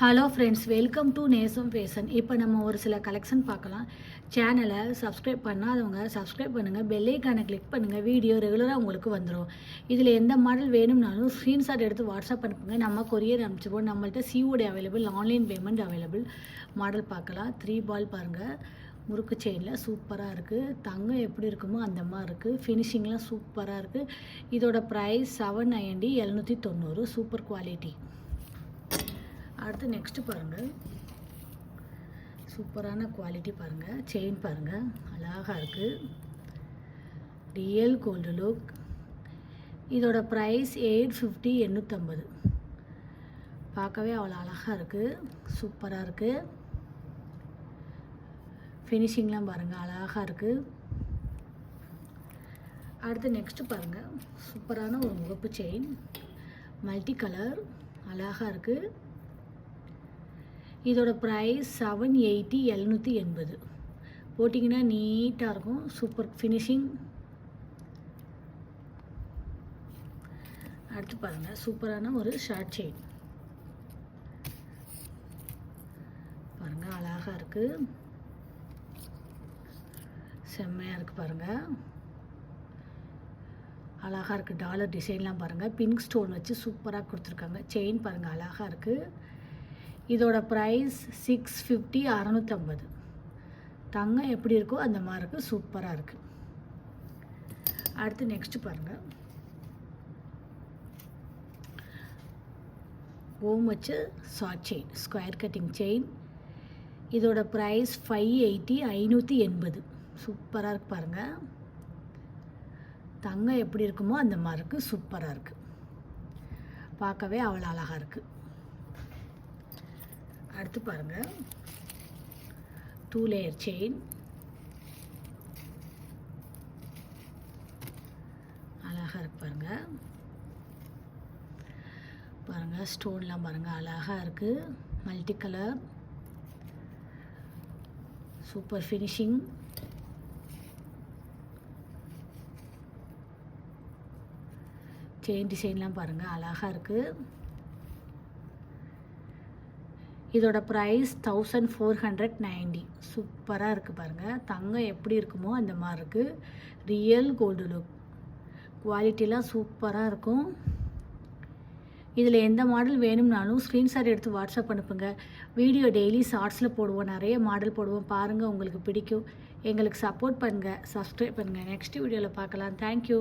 Hello friends, welcome to நேசம் fashion. இப்போ நம்ம ஒரு சில கலெக்ஷன் பார்க்கலாம். சேனலை சப்ஸ்கிரைப் பண்ணாதவங்க சப்ஸ்கிரைப் பண்ணுங்கள், பெல்லைக்கானை கிளிக் பண்ணுங்கள். வீடியோ ரெகுலராக உங்களுக்கு வந்துடும். இதில் எந்த மாடல் வேணும்னாலும் ஸ்க்ரீன்ஷாட் எடுத்து வாட்ஸ்அப் அனுப்புங்க, நம்ம கொரியர் அனுப்பிச்சிடுவோம். நம்மள்ட்ட COD available, online payment available. Model பார்க்கலாம். 3 பால் பாருங்கள், முறுக்கு செயினில் சூப்பராக இருக்குது. தங்கம் எப்படி இருக்குமோ அந்த மாதிரி இருக்குது. ஃபினிஷிங்லாம் சூப்பராக இருக்குது. இதோட ப்ரைஸ் 790, 790. Super quality. அடுத்து நெக்ஸ்ட்டு பாருங்கள், சூப்பரான குவாலிட்டி பாருங்கள். செயின் பாருங்கள், அழகாக இருக்குது. Real gold look. இதோட ப்ரைஸ் 850, 850. பார்க்கவே அவ்வளோ அழகாக இருக்குது, சூப்பராக இருக்குது. ஃபினிஷிங்லாம் பாருங்கள், அழகாக இருக்குது. அடுத்து நெக்ஸ்ட்டு பாருங்கள், சூப்பரான ஒரு முகப்பு செயின், மல்டி கலர், அழகாக இருக்குது. இதோட ப்ரைஸ் 780, 780. போட்டிங்கன்னா நீட்டாக இருக்கும். Super finishing. அடுத்து பாருங்கள், சூப்பரான ஒரு ஷார்ட் செயின் பாருங்கள், அழகாக இருக்குது, செம்மையாக இருக்குது பாருங்கள், அழகாக இருக்குது. டாலர் டிசைன்லாம் பாருங்கள், பிங்க் ஸ்டோன் வச்சு சூப்பராக கொடுத்துருக்காங்க. செயின் பாருங்கள், அழகாக இருக்குது. இதோட ப்ரைஸ் 650, 650. தங்கம் எப்படி இருக்கோ அந்த மாதிரி இருக்குது, சூப்பராக இருக்குது. அடுத்து நெக்ஸ்ட்டு பாருங்கள், ஓம் வச்சு short chain, square cutting chain. இதோட ப்ரைஸ் 580, 580. சூப்பராக இருக்குது பாருங்கள். தங்கம் எப்படி இருக்குமோ அந்த மாதிரி இருக்குது, சூப்பராக இருக்குது. பார்க்கவே அவ்வளோ அழகாக இருக்குது. அடுத்து பாருங்கள், 2 லேயர் செயின், அழகாக இருக்கு பாருங்கள். பாருங்கள், ஸ்டோன்லாம் பாருங்கள், அழகாக இருக்குது. Multi colour, super finishing. Chain டிசைன்லாம் பாருங்கள், அழகாக இருக்குது. இதோட ப்ரைஸ் 1490. சூப்பராக இருக்குது பாருங்கள். தங்கம் எப்படி இருக்குமோ அந்த மாதிரி இருக்குது. Real gold look. குவாலிட்டிலாம் சூப்பராக இருக்கும். இதில் எந்த மாடல் வேணும்னாலும் ஸ்க்ரீன்ஷாட் எடுத்து வாட்ஸ்அப் அனுப்புங்க. வீடியோ டெய்லி ஷார்ட்ஸில் போடுவோம், நிறைய மாடல் போடுவோம். பாருங்கள், உங்களுக்கு பிடிக்கும். எங்களுக்கு சப்போர்ட் பண்ணுங்கள், சப்ஸ்கிரைப் பண்ணுங்கள். நெக்ஸ்ட் வீடியோவில் பார்க்கலாம். தேங்க்யூ.